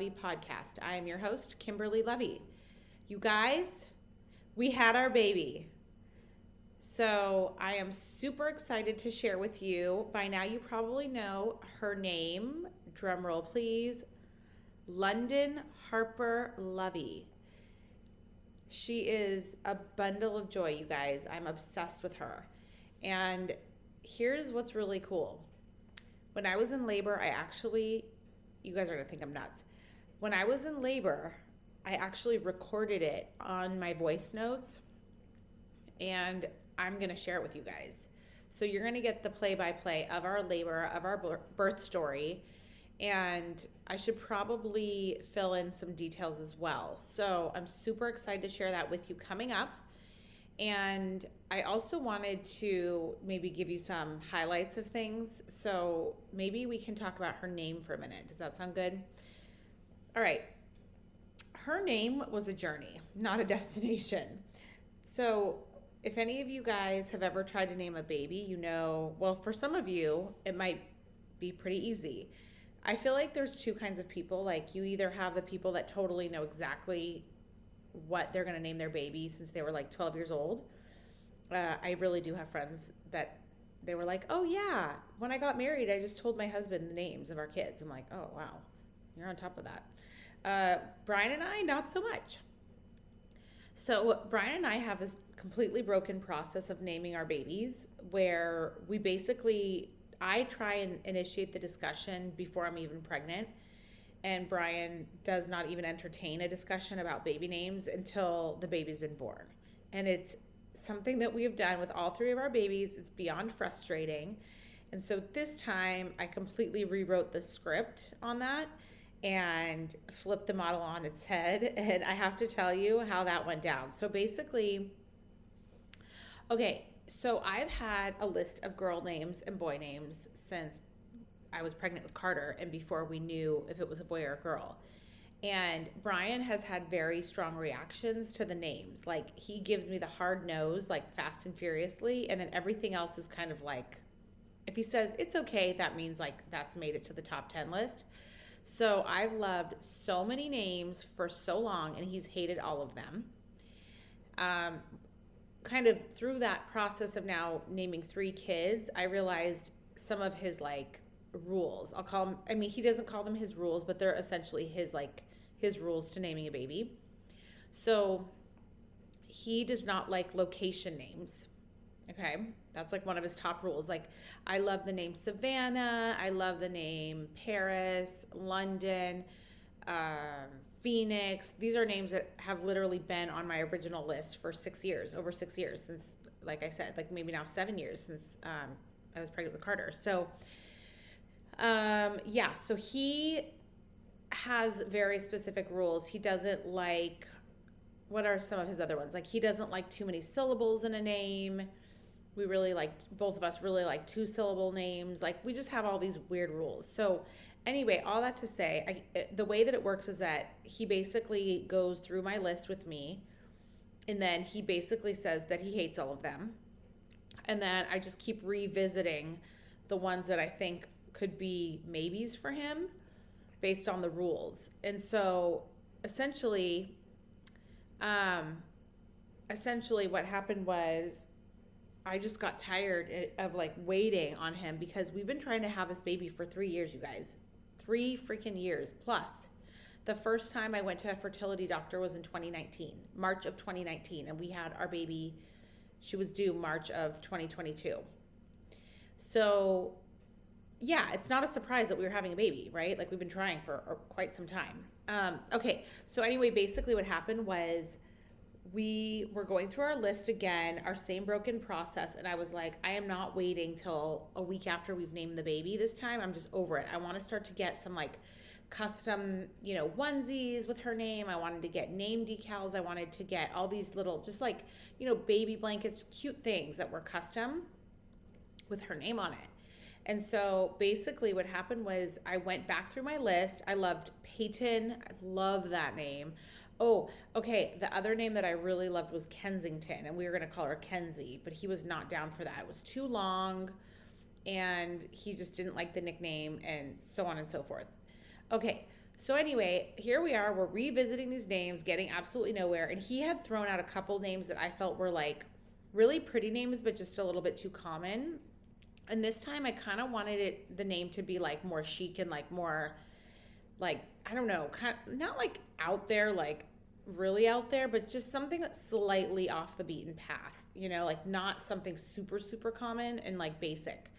Levy podcast. I am your host, Kimberly Levy. You guys, we had our baby. So I am super excited to share with you. By now you probably know her name. Drum roll, please. London Harper Levy. She is a bundle of joy, you guys. I'm obsessed with her. And here's what's really cool. When I was in labor, you guys are going to think I'm nuts. When I was in labor, I actually recorded it on my voice notes, and I'm going to share it with you guys. So you're going to get the play-by-play of our labor, of our birth story, and I should probably fill in some details as well. So I'm super excited to share that with you coming up. And I also wanted to maybe give you some highlights of things. So maybe we can talk about her name for a minute. Does that sound good? All right. Her name was a journey, not a destination. So if any of you guys have ever tried to name a baby, you know, well, for some of you, it might be pretty easy. I feel like there's two kinds of people. Like, you either have the people that totally know exactly what they're going to name their baby since they were like 12 years old. I really do have friends that they were like, oh yeah, when I got married, I just told my husband the names of our kids. I'm like, oh wow, you're on top of that. Brian and I, not so much. So Brian and I have this completely broken process of naming our babies where I try and initiate the discussion before I'm even pregnant. And Brian does not even entertain a discussion about baby names until the baby's been born. And it's something that we have done with all three of our babies. It's beyond frustrating. And so this time I completely rewrote the script on that and flipped the model on its head. And I have to tell you how that went down. So basically, so I've had a list of girl names and boy names since I was pregnant with Carter and before we knew if it was a boy or a girl. And Brian has had very strong reactions to the names. Like, he gives me the hard nose, like fast and furiously, and then everything else is kind of like, if he says it's okay, that means like that's made it to the top 10 list. So I've loved so many names for so long, and he's hated all of them. Kind of through that process of now naming 3 kids, I realized some of his like rules. I'll call them, I mean, he doesn't call them his rules, but they're essentially his rules to naming a baby. So he does not like location names. Okay. That's like one of his top rules. Like, I love the name Savannah. I love the name Paris, London, Phoenix. These are names that have literally been on my original list for over 6 years since, like I said, like maybe now 7 years since I was pregnant with Carter. So so he has very specific rules. He doesn't like, what are some of his other ones? Like, he doesn't like too many syllables in a name. Both of us really like 2-syllable names. Like, we just have all these weird rules. So anyway, all that to say, the way that it works is that he basically goes through my list with me, and then he basically says that he hates all of them. And then I just keep revisiting the ones that I think could be maybes for him based on the rules. And so essentially what happened was I just got tired of like waiting on him, because we've been trying to have this baby for 3 years, you guys. 3 freaking years plus. The first time I went to a fertility doctor was in 2019, March of 2019, and we had our baby. She was due March of 2022. So yeah, it's not a surprise that we were having a baby, right? Like, we've been trying for quite some time. So anyway, basically what happened was we were going through our list again, our same broken process, and I was like, I am not waiting till a week after we've named the baby this time. I'm just over it. I want to start to get some like custom, onesies with her name. I wanted to get name decals. I wanted to get all these little, just like, baby blankets, cute things that were custom with her name on it. And so basically what happened was I went back through my list. I loved Peyton. I love that name. Oh, okay. The other name that I really loved was Kensington, and we were going to call her Kenzie, but he was not down for that. It was too long, and he just didn't like the nickname, and so on and so forth. Okay, So anyway, here we are. We're revisiting these names, getting absolutely nowhere. And he had thrown out a couple names that I felt were like really pretty names, but just a little bit too common. And this time I kind of wanted the name to be like more chic and like more like, I don't know, kind of not like out there, like really out there, but just something that's slightly off the beaten path, like not something super, super common and like basic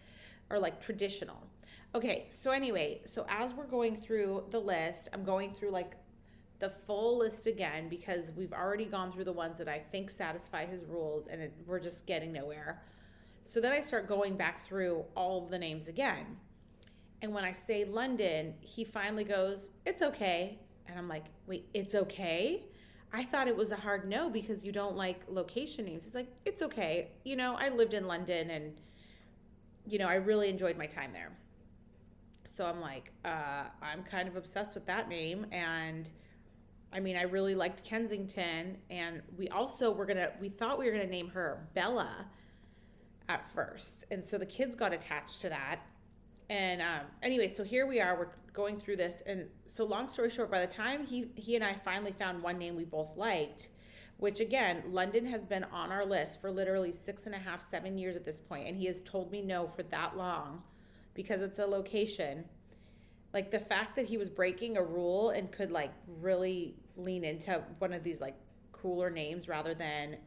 or like traditional. Okay, so anyway, so as we're going through the list, I'm going through like the full list again because we've already gone through the ones that I think satisfy his rules and we're just getting nowhere. So then I start going back through all of the names again. And when I say London, he finally goes, "It's okay." And I'm like, "Wait, it's okay?" I thought it was a hard no because you don't like location names. He's like, "It's okay. I lived in London and, I really enjoyed my time there." So I'm like, I'm kind of obsessed with that name. And I mean, I really liked Kensington. And we thought we were going to name her Bella at first. And so the kids got attached to that. And anyway, so here we are, we're going through this. And so long story short, by the time he and I finally found one name we both liked, which again, London has been on our list for literally 6.5, 7 years at this point. And he has told me no for that long because it's a location. Like the fact that he was breaking a rule and could like really lean into one of these like cooler names rather than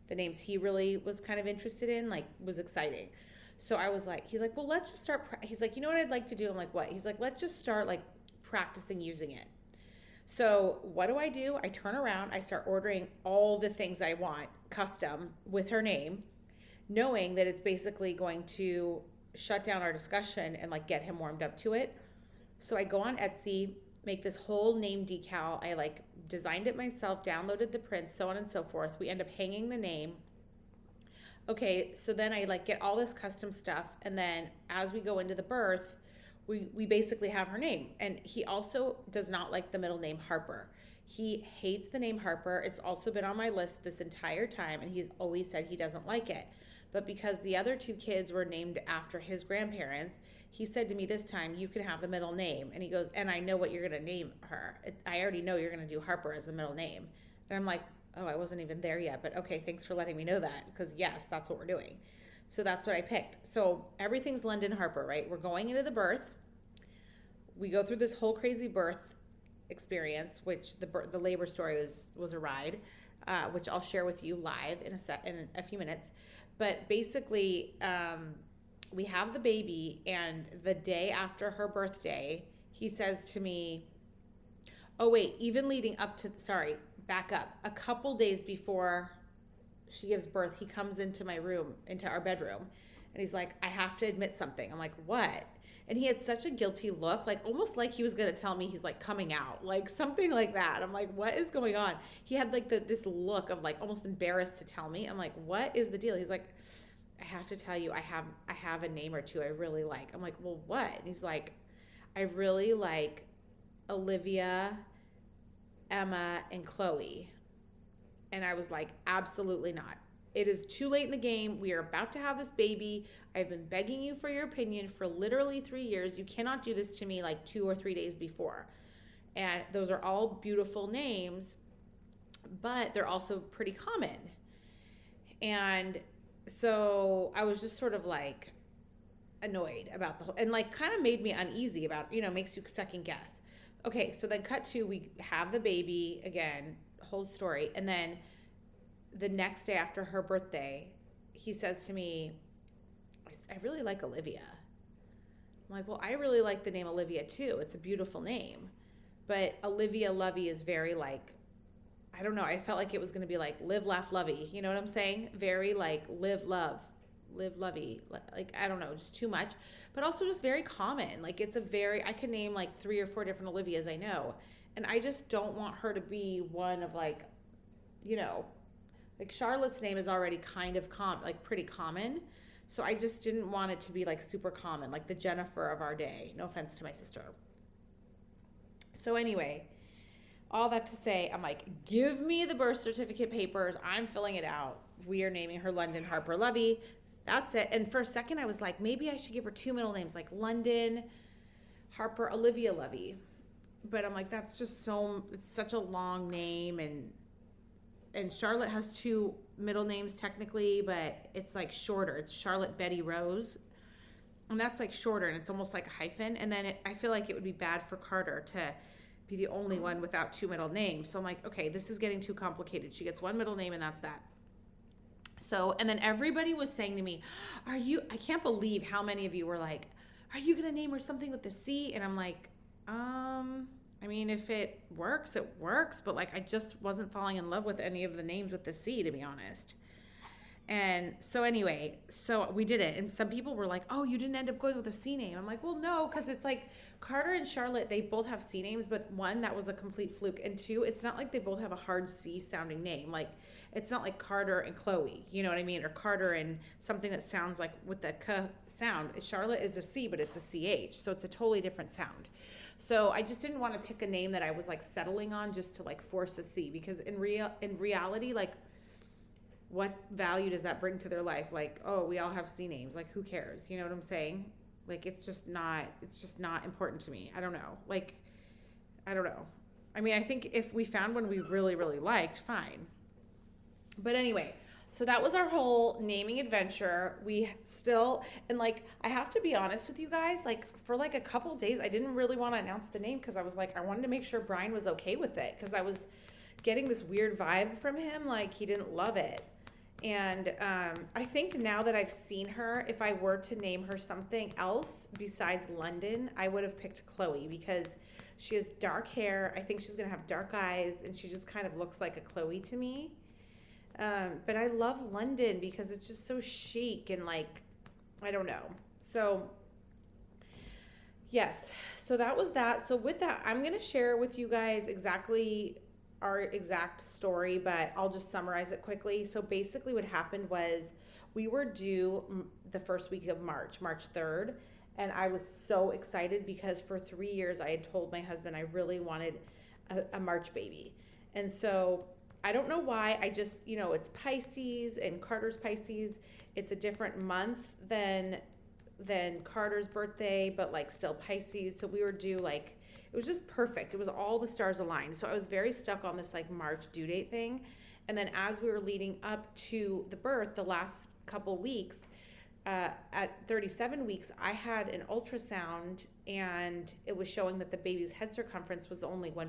the names he really was kind of interested in, like was exciting. So I was like, he's like, well, let's just start. He's like, you know what I'd like to do? I'm like, what? He's like, let's just start like practicing using it. So what do? I turn around, I start ordering all the things I want custom with her name, knowing that it's basically going to shut down our discussion and like get him warmed up to it. So I go on Etsy, make this whole name decal. I like designed it myself, downloaded the prints, so on and so forth. We end up hanging the name. Okay, so then I like get all this custom stuff. And then as we go into the birth, we basically have her name. And he also does not like the middle name Harper. He hates the name Harper. It's also been on my list this entire time. And he's always said he doesn't like it. But because the other two kids were named after his grandparents, he said to me this time, you can have the middle name. And he goes, and I know what you're going to name her. I already know you're going to do Harper as the middle name. And I'm like, oh, I wasn't even there yet. But okay, thanks for letting me know that. Because yes, that's what we're doing. So that's what I picked. So everything's London Harper, right? We're going into the birth. We go through this whole crazy birth experience, which the labor story was a ride, which I'll share with you live in a few minutes. But basically, we have the baby, and the day after her birthday, he says to me, oh, wait, even leading up to, sorry, back up. A couple days before she gives birth, he comes into my room, into our bedroom, and he's like, I have to admit something. I'm like, what? And he had such a guilty look, like almost like he was going to tell me he's like coming out, like something like that. I'm like, what is going on? He had like this look of like almost embarrassed to tell me. I'm like, what is the deal? He's like, I have to tell you, I have a name or two I really like. I'm like, well, what? And he's like, I really like Olivia, Emma, and Chloe. And I was like, absolutely not. It is too late in the game. We are about to have this baby. I've been begging you for your opinion for literally 3 years. You cannot do this to me like 2 or 3 days before. And those are all beautiful names, but they're also pretty common. And so I was just sort of like annoyed about the whole, and like kind of made me uneasy about, makes you second guess. Okay, so then cut to, we have the baby again, whole story. And then the next day after her birthday, he says to me, I really like Olivia. I'm like, well, I really like the name Olivia too. It's a beautiful name. But Olivia Lovey is very like, I don't know. I felt like it was going to be like live, laugh, lovey. You know what I'm saying? Very like live, love, live, lovey. Like, I don't know, just too much. But also just very common. Like I could name like 3 or 4 different Olivias I know. And I just don't want her to be one of like, like Charlotte's name is already kind of pretty common. So I just didn't want it to be like super common, like the Jennifer of our day. No offense to my sister. So anyway, all that to say, I'm like, give me the birth certificate papers. I'm filling it out. We are naming her London Harper Lovey. That's it. And for a second, I was like, maybe I should give her 2 middle names, like London Harper Olivia Lovey. but I'm like, that's just it's such a long name. And Charlotte has two middle names technically, but it's like shorter. It's Charlotte Betty Rose. And that's like shorter, and it's almost like a hyphen. And then I feel like it would be bad for Carter to be the only one without two middle names. So I'm like, okay, this is getting too complicated. She gets one middle name and that's that. So, and then everybody was saying to me, I can't believe how many of you were like, are you going to name her something with the C? And I'm like, I mean, if it works, it works. But like, I just wasn't falling in love with any of the names with the C, to be honest. And so anyway, so we did it. And some people were like, oh, you didn't end up going with a C name. I'm like, well, no, because it's like Carter and Charlotte, they both have C names, but one, that was a complete fluke. And two, it's not like they both have a hard C sounding name. Like, it's not like Carter and Chloe, you know what I mean? Or Carter and something that sounds like with the K sound. Charlotte is a C, but it's a CH. So it's a totally different sound. So I just didn't want to pick a name that I was like settling on just to like force a C, because in reality, like, what value does that bring to their life? Like, oh, we all have C names. Like, who cares? You know what I'm saying? Like, it's just not important to me. I don't know. Like, I don't know. I mean, I think if we found one we really, really liked, fine. But anyway, so that was our whole naming adventure. We still, and like, I have to be honest with you guys, like, for like a couple days, I didn't really want to announce the name because I was like, I wanted to make sure Brian was okay with it, because I was getting this weird vibe from him, like he didn't love it. And I think now that I've seen her, if I were to name her something else besides London, I would have picked Chloe, because she has dark hair. I think she's going to have dark eyes, and she just kind of looks like a Chloe to me. But I love London because it's just so chic and like, I don't know. So yes, so that was that. So with that, I'm going to share with you guys exactly our exact story, but I'll just summarize it quickly. So basically what happened was we were due the first week of March 3rd. And I was so excited because for 3 years I had told my husband I really wanted a March baby. And so I don't know why, I just, it's Pisces and Carter's Pisces. It's a different month than Carter's birthday, but like still Pisces. So we were due like, it was just perfect. It was all the stars aligned. So I was very stuck on this like March due date thing. And then as we were leading up to the birth, the last couple weeks, at 37 weeks, I had an ultrasound, and it was showing that the baby's head circumference was only 1%,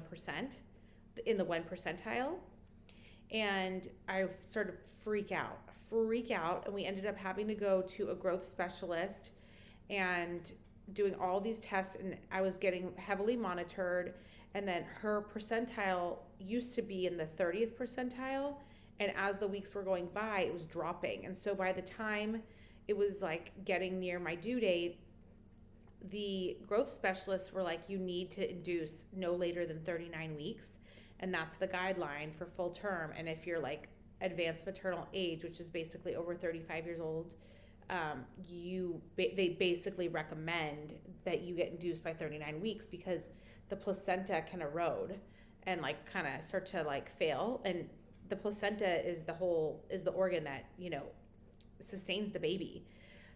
in the 1 percentile. And I started to freak out. And we ended up having to go to a growth specialist and doing all these tests, and I was getting heavily monitored. And then her percentile used to be in the 30th percentile, and as the weeks were going by, it was dropping. And so by the time it was like getting near my due date, the growth specialists were like, you need to induce no later than 39 weeks, and that's the guideline for full term. And if you're like advanced maternal age, which is basically over 35 years old, they basically recommend that you get induced by 39 weeks, because the placenta can erode and like kind of start to like fail. And the placenta is the organ that, sustains the baby.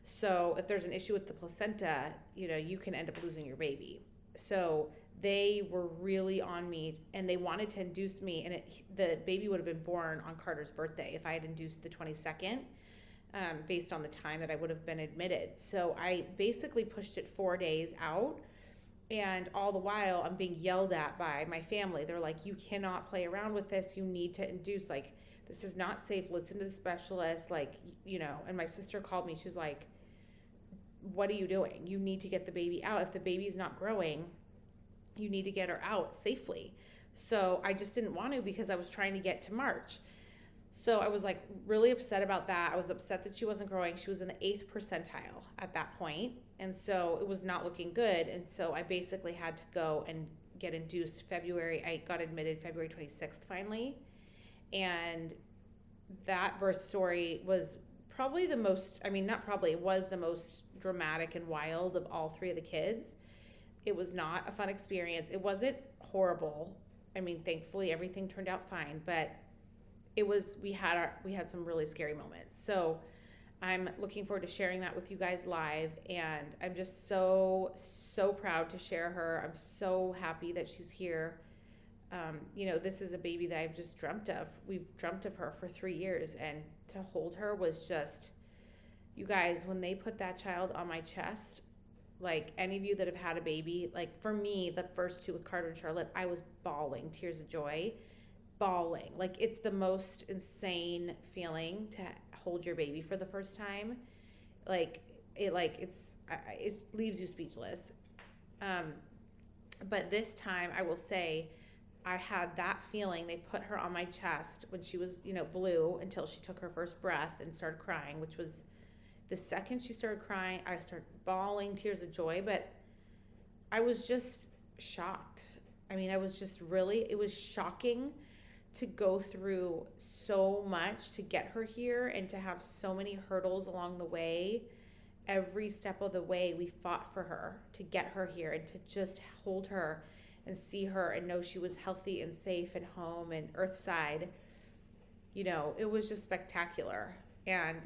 So if there's an issue with the placenta, you can end up losing your baby. So they were really on me, and they wanted to induce me, and the baby would have been born on Carter's birthday if I had induced the 22nd. Based on the time that I would have been admitted. So I basically pushed it 4 days out, and all the while I'm being yelled at by my family. They're like, you cannot play around with this. You need to induce, like, this is not safe. Listen to the specialist, like, and my sister called me. She's like, what are you doing? You need to get the baby out. If the baby's not growing, you need to get her out safely. So I just didn't want to, because I was trying to get to March. So I was like really upset about that. I was upset that she wasn't growing. She was in the 8th percentile at that point. And so it was not looking good. And so I basically had to go and get induced I got admitted February 26th finally. And that birth story was probably it was the most dramatic and wild of all 3 of the kids. It was not a fun experience. It wasn't horrible. I mean, thankfully everything turned out fine, but we had some really scary moments. So I'm looking forward to sharing that with you guys live, and I'm just so proud to share her. I'm so happy that she's here. This is a baby that I've just dreamt of. We've dreamt of her for 3 years, and to hold her was just, you guys, when they put that child on my chest, like any of you that have had a baby, like for me, the first two with Carter and Charlotte, I was bawling, tears of joy, bawling. Like it's the most insane feeling to hold your baby for the first time. It leaves you speechless. But this time I will say I had that feeling. They put her on my chest when she was, blue until she took her first breath and started crying, which was the second she started crying, I started bawling tears of joy, but I was just shocked. I mean, it was shocking to go through so much to get her here and to have so many hurdles along the way. Every step of the way we fought for her to get her here and to just hold her and see her and know she was healthy and safe and home and Earthside. It was just spectacular. And,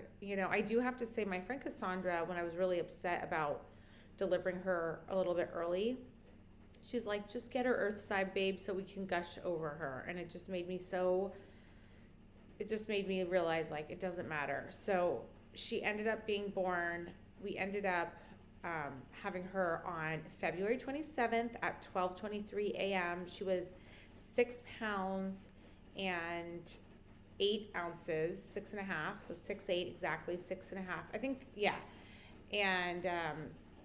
I do have to say my friend Cassandra, when I was really upset about delivering her a little bit early, she's like, just get her Earthside, babe, so we can gush over her. And it just made me realize, like, it doesn't matter. So she ended up being born. We ended up having her on February 27th at 12:23 a.m. She was 6 pounds and 8 ounces, 6.5, so 6'8", exactly 6.5. I think, yeah. And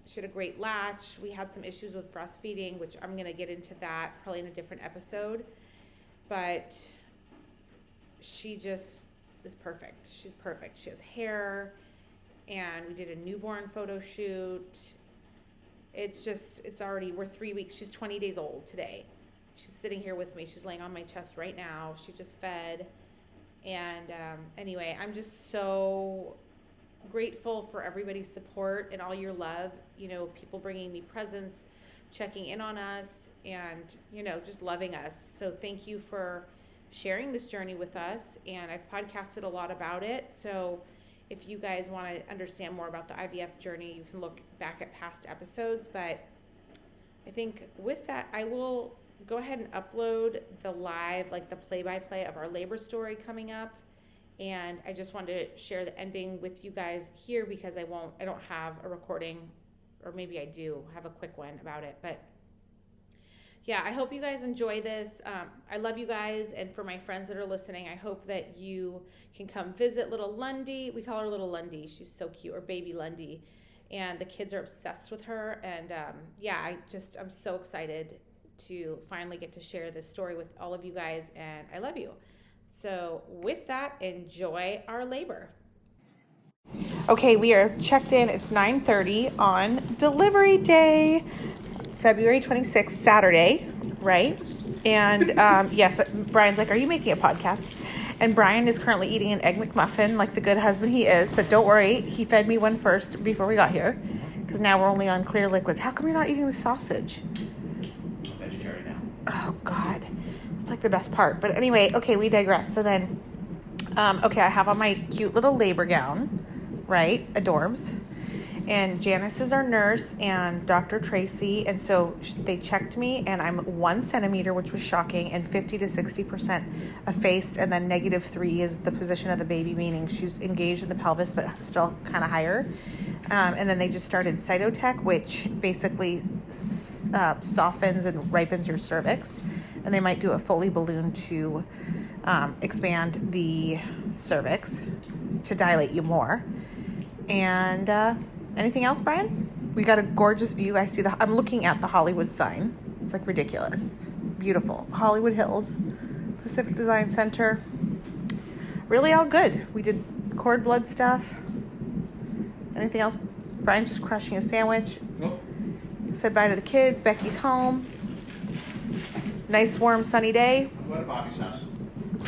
she had a great latch. We had some issues with breastfeeding, which I'm going to get into that probably in a different episode. But she just is perfect. She's perfect. She has hair, and we did a newborn photo shoot. We're 3 weeks. She's 20 days old today. She's sitting here with me. She's laying on my chest right now. She just fed. And anyway, I'm just so grateful for everybody's support and all your love, people bringing me presents, checking in on us, and, just loving us. So thank you for sharing this journey with us. And I've podcasted a lot about it. So if you guys want to understand more about the IVF journey, you can look back at past episodes. But I think with that, I will go ahead and upload the live, like the play-by-play of our labor story coming up. And I just wanted to share the ending with you guys here because I don't have a recording, or maybe I do have a quick one about it. But yeah, I hope you guys enjoy this. I love you guys. And for my friends that are listening, I hope that you can come visit little Lundy. We call her little Lundy. She's so cute, or baby Lundy. And the kids are obsessed with her. And I'm so excited to finally get to share this story with all of you guys, and I love you. So with that, enjoy our labor. Okay, we are checked in. It's 9:30 on delivery day, February 26th, Saturday, right? And yes, Brian's like, are you making a podcast? And Brian is currently eating an Egg McMuffin like the good husband he is, but don't worry, he fed me one first before we got here, because now we're only on clear liquids. How come you're not eating the sausage? Oh, God. It's like the best part. But anyway, okay, we digress. So then, I have on my cute little labor gown, right? Adorbs. And Janice is our nurse and Dr. Tracy. And so they checked me, and I'm 1 centimeter, which was shocking, and 50 to 60% effaced. And then -3 is the position of the baby, meaning she's engaged in the pelvis, but still kind of higher. And then they just started Cytotec, which basically softens and ripens your cervix, and they might do a Foley balloon to expand the cervix to dilate you more. And anything else, Brian? We got a gorgeous view. I'm looking at the Hollywood sign. It's like ridiculous, beautiful. Hollywood Hills, Pacific Design Center. Really all good. We did cord blood stuff. Anything else? Brian's just crushing a sandwich. Nope. Said bye to the kids. Becky's home. Nice, warm, sunny day. I'm going to Bobby's house.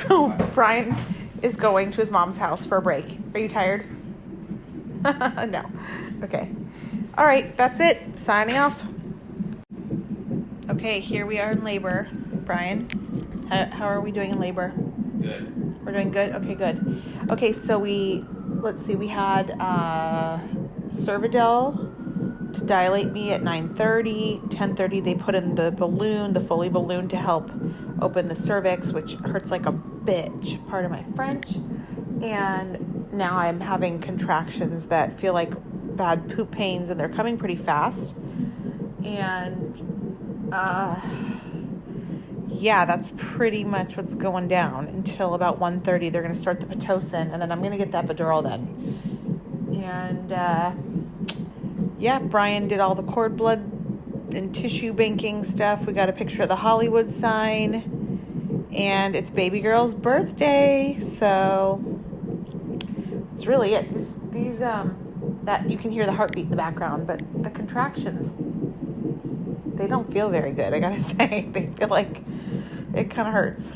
Oh, Brian is going to his mom's house for a break. Are you tired? No. Okay. All right. That's it. Signing off. Okay. Here we are in labor. Brian, how are we doing in labor? Good. We're doing good? Okay, good. Okay, so we let's see, we had Cervidil to dilate me at 9:30. 10:30 they put in the balloon, the Foley balloon, to help open the cervix, which hurts like a bitch, pardon my French. And now I'm having contractions that feel like bad poop pains, and they're coming pretty fast. And yeah, that's pretty much what's going down until about 1:30. They're going to start the Pitocin, and then I'm going to get the epidural then. And yeah, Brian did all the cord blood and tissue banking stuff. We got a picture of the Hollywood sign, and it's baby girl's birthday, so it's really it. These that you can hear the heartbeat in the background, but the contractions, they don't feel very good, I gotta say. They feel like it kind of hurts.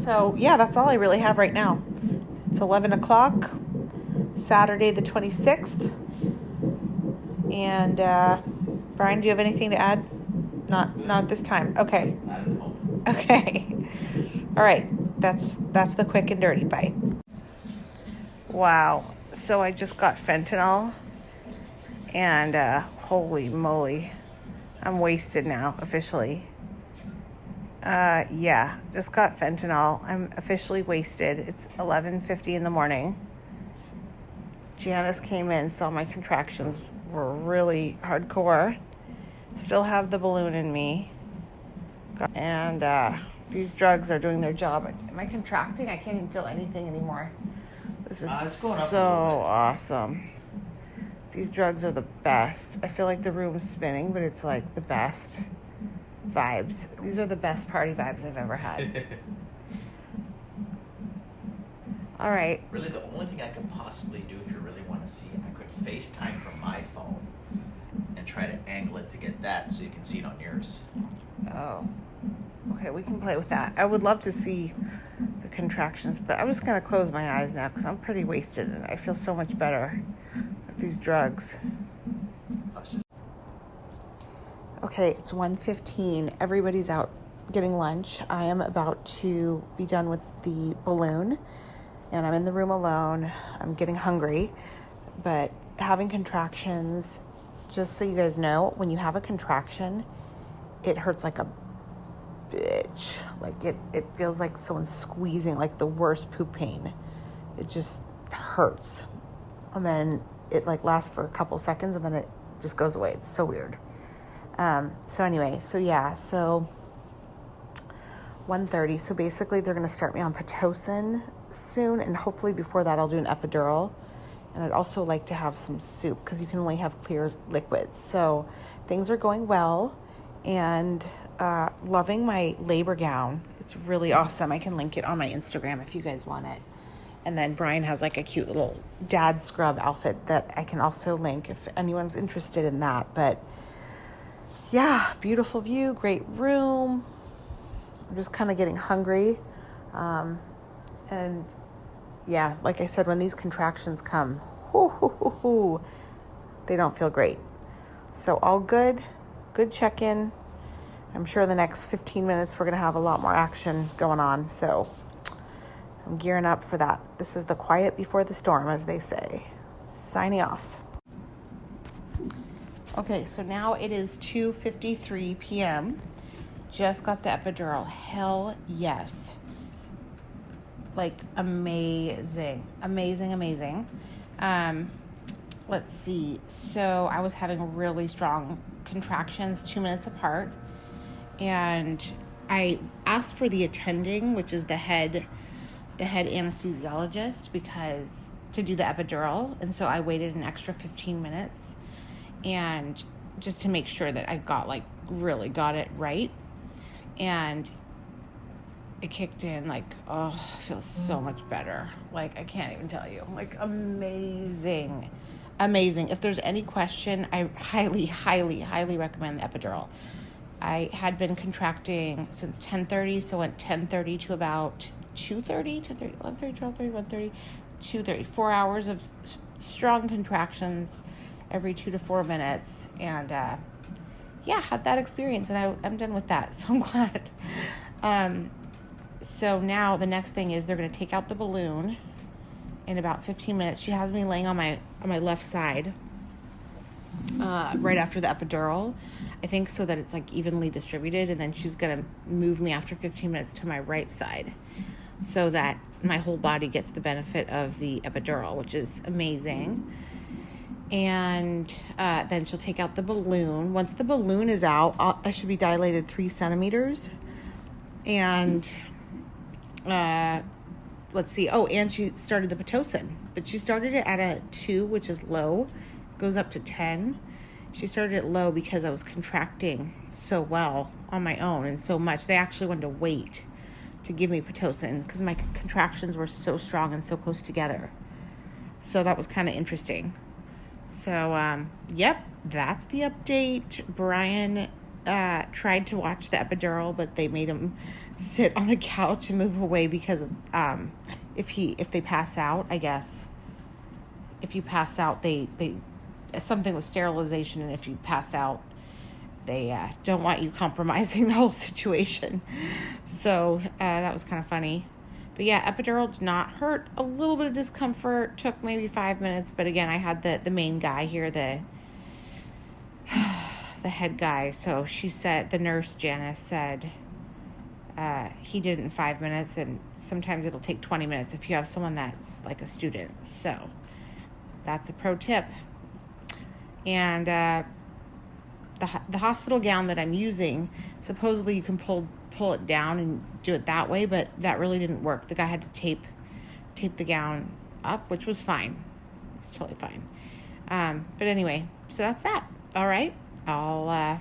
So yeah, that's all I really have right now. It's 11 o'clock, Saturday the 26th. And Brian, do you have anything to add? Not this time. Okay. Okay. All right. That's the quick and dirty bite. Wow. So I just got fentanyl, and holy moly, I'm wasted now officially. Yeah, just got fentanyl. I'm officially wasted. It's 11:50 in the morning. Janice came in, saw my contractions were really hardcore. Still have the balloon in me. And these drugs are doing their job. Am I contracting? I can't even feel anything anymore. This is so awesome. These drugs are the best. I feel like the room's spinning, but it's like the best vibes. These are the best party vibes I've ever had. All right. Really, the only thing I could possibly do, if you really want to see it, I could FaceTime from my phone and try to angle it to get that so you can see it on yours. Oh. Okay, we can play with that. I would love to see the contractions, but I'm just going to close my eyes now because I'm pretty wasted and I feel so much better with these drugs. Okay, it's 1:15. Everybody's out getting lunch. I am about to be done with the balloon, and I'm in the room alone. I'm getting hungry, but having contractions, just so you guys know, when you have a contraction, it hurts like a bitch. Like it feels like someone's squeezing, like the worst poop pain. It just hurts. And then it like lasts for a couple seconds and then it just goes away. It's so weird. So 1:30. So basically they're going to start me on Pitocin soon, and hopefully before that I'll do an epidural. And I'd also like to have some soup because you can only have clear liquids. So things are going well, and loving my labor gown. It's really awesome. I can link it on my Instagram if you guys want it. And then Brian has like a cute little dad scrub outfit that I can also link if anyone's interested in that. But yeah, beautiful view, great room. I'm just kind of getting hungry. And yeah, like I said, when these contractions come, they don't feel great. So all good check-in. I'm sure the next 15 minutes we're going to have a lot more action going on. So I'm gearing up for that. This is the quiet before the storm, as they say. Signing off. Okay, so now it is 2:53 p.m. Just got the epidural. Hell yes. Like amazing. Let's see. So I was having really strong contractions 2 minutes apart. And I asked for the attending, which is the head anesthesiologist, because to do the epidural. And so I waited an extra 15 minutes, and just to make sure that I really got it right. And it kicked in like, oh, it feels so much better. Like, I can't even tell you. Like, amazing. If there's any question, I highly recommend the epidural. I had been contracting since 10:30, so went 10:30 to about 2:30, 10:30, 11:30, 12:30, 1:30, 2:30. 4 hours of strong contractions every 2 to 4 minutes. And had that experience, and I'm done with that, so I'm glad. So now the next thing is they're going to take out the balloon, in about 15 minutes. She has me laying on my left side, right after the epidural, I think, so that it's like evenly distributed, and then she's gonna move me after 15 minutes to my right side so that my whole body gets the benefit of the epidural, which is amazing. And then she'll take out the balloon. Once the balloon is out, I should be dilated 3 centimeters. And let's see. Oh, and she started the Pitocin, but she started it at a 2, which is low, goes up to 10. She started it low because I was contracting so well on my own and so much. They actually wanted to wait to give me Pitocin because my contractions were so strong and so close together. So that was kind of interesting. So, yep, that's the update. Brian tried to watch the epidural, but they made him sit on the couch and move away because of, if they pass out, I guess. If you pass out, they something with sterilization, and if you pass out, they don't want you compromising the whole situation. So that was kind of funny. But yeah, epidural did not hurt. A little bit of discomfort, took maybe 5 minutes. But again, I had the main guy here, the head guy. So she said, the nurse, Janice, said he did it in 5 minutes, and sometimes it'll take 20 minutes if you have someone that's like a student. So that's a pro tip. And the hospital gown that I'm using, supposedly you can pull it down and do it that way, but that really didn't work. The guy had to tape the gown up, which was fine. It's totally fine. But anyway, so that's that. All right. I'll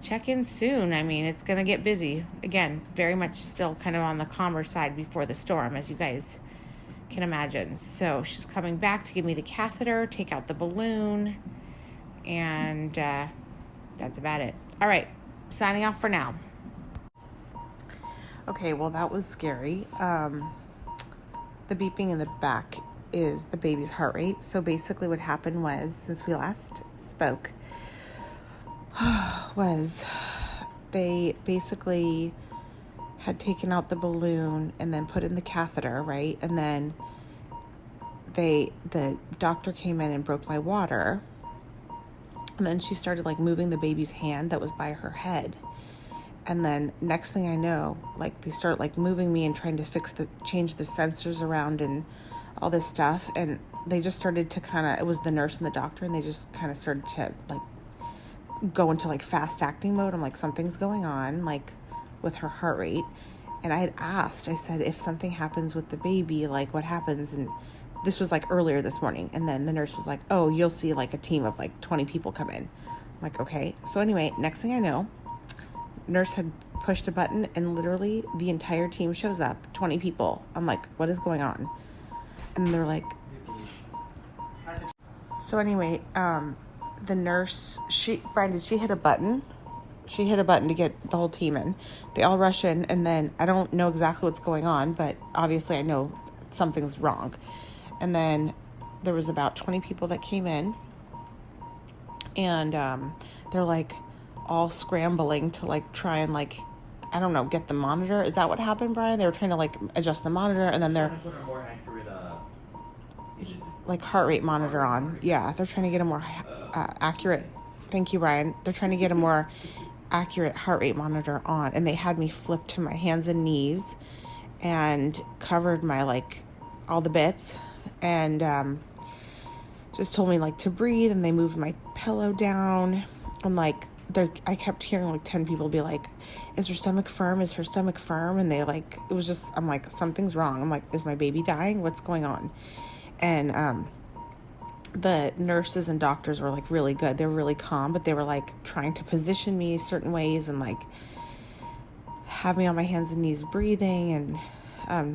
check in soon. I mean, it's going to get busy. Again, very much still kind of on the calmer side before the storm, as you guys can imagine. So she's coming back to give me the catheter, take out the balloon, and that's about it. All right. Signing off for now. Okay, well, that was scary. The beeping in the back is the baby's heart rate. So basically what happened was, since we last spoke, was they basically had taken out the balloon and then put in the catheter, right? And then the doctor came in and broke my water. And then she started like moving the baby's hand that was by her head. And then next thing I know, like they start like moving me and trying to change the sensors around and all this stuff. And they just started to it was the nurse and the doctor, and they just kind of started to like go into like fast acting mode. I'm like, something's going on, like with her heart rate. And I had asked, I said, if something happens with the baby, like what happens? And this was like earlier this morning. And then the nurse was like, oh, you'll see like a team of like 20 people come in. I'm like, okay. So anyway, next thing I know, nurse had pushed a button and literally the entire team shows up, 20 people. I'm like, what is going on? And they're like, so anyway, the nurse, Brian, did she hit a button? She hit a button to get the whole team in. They all rush in, and then I don't know exactly what's going on, but obviously I know something's wrong. And then there was about 20 people that came in, and they're like all scrambling to like try and like, I don't know, get the monitor. Is that what happened, Brian? They were trying to like adjust the monitor, and then they're put a more accurate like heart rate monitor on. Yeah, they're trying to get a more accurate. Thank you, Brian. They're trying to get a more accurate heart rate monitor on, and they had me flipped to my hands and knees and covered my like all the bits, and just told me like to breathe, and they moved my pillow down. I'm like, I kept hearing like 10 people be like, is her stomach firm? Is her stomach firm? And they like, it was just, I'm like, something's wrong. I'm like, is my baby dying? What's going on? And the nurses and doctors were like really good. They were really calm, but they were like trying to position me certain ways and like have me on my hands and knees breathing, and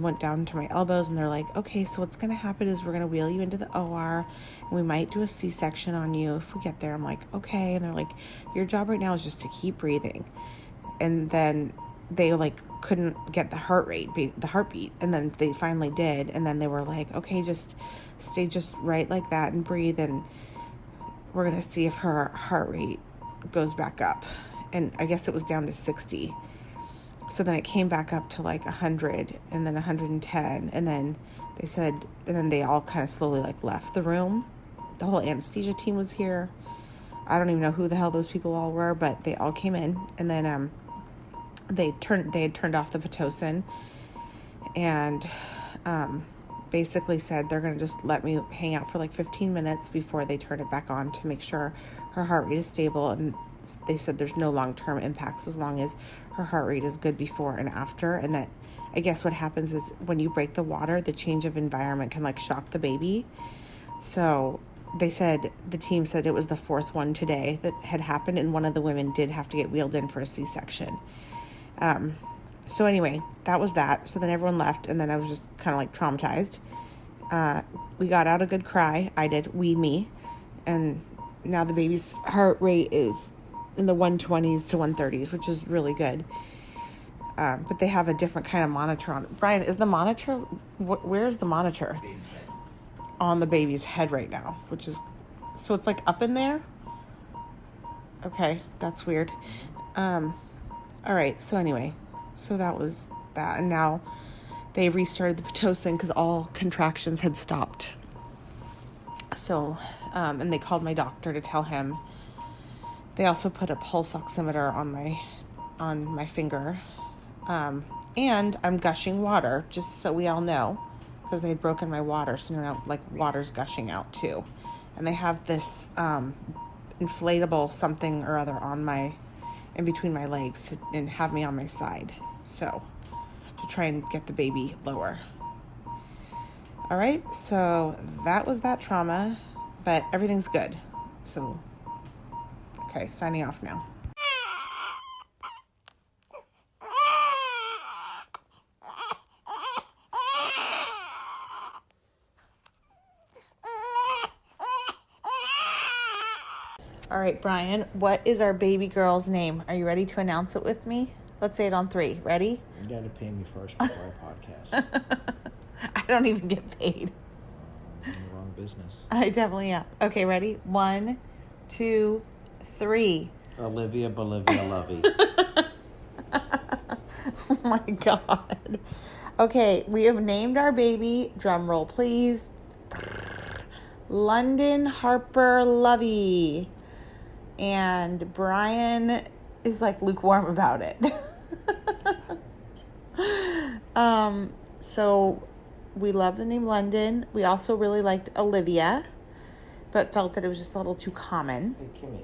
went down to my elbows, and they're like, okay, so what's going to happen is we're going to wheel you into the OR, and we might do a C-section on you if we get there. I'm like, okay. And they're like, your job right now is just to keep breathing. And then they like couldn't get the heartbeat. And then they finally did. And then they were like, okay, just stay just right like that and breathe. And we're going to see if her heart rate goes back up. And I guess it was down to 60. So then it came back up to like 100 and then 110. And then they said, and then they all kind of slowly like left the room. The whole anesthesia team was here. I don't even know who the hell those people all were, but they all came in. And then they had turned off the Pitocin and basically said they're going to just let me hang out for like 15 minutes before they turn it back on to make sure her heart rate is stable. And they said there's no long-term impacts as long as her heart rate is good before and after. And that I guess what happens is when you break the water, the change of environment can like shock the baby. So they said, the team said it was the fourth one today that had happened, and one of the women did have to get wheeled in for a C-section. So anyway, that was that. So then everyone left, and then I was just kind of like traumatized. We got out a good cry. I did, me. And now the baby's heart rate is in the 120s to 130s, which is really good. But they have a different kind of monitor on it. Brian, is the monitor, where's the monitor? Baby's head. On the baby's head right now, which is, so it's like up in there? Okay, that's weird. All right, so anyway, so that was that. And now they restarted the Pitocin because all contractions had stopped. So, and they called my doctor to tell him. They also put a pulse oximeter on my finger. And I'm gushing water, just so we all know, because they had broken my water, so now like water's gushing out too. And they have this inflatable something or other in between my legs and have me on my side, so to try and get the baby lower. All right, so that was that trauma, but everything's good. So, okay, signing off now. All right, Brian, what is our baby girl's name? Are you ready to announce it with me? Let's say it on 3. Ready? You got to pay me first before I podcast. I don't even get paid. I'm in the wrong business. I definitely am. Okay, ready? 1, 2, 3. Olivia Bolivia Lovey. Oh my God. Okay, we have named our baby, drum roll please, London Harper Lovey. And Brian is like lukewarm about it. So we love the name London. We also really liked Olivia, but felt that it was just a little too common. Hey, Kimmy.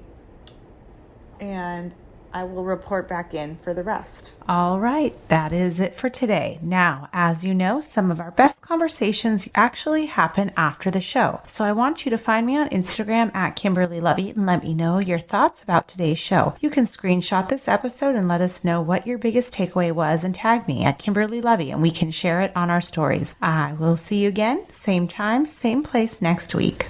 And I will report back in for the rest. All right, that is it for today. Now, as you know, some of our best conversations actually happen after the show. So I want you to find me on Instagram at Kimberly Lovey and let me know your thoughts about today's show. You can screenshot this episode and let us know what your biggest takeaway was and tag me at Kimberly Lovey and we can share it on our stories. I will see you again, same time, same place next week.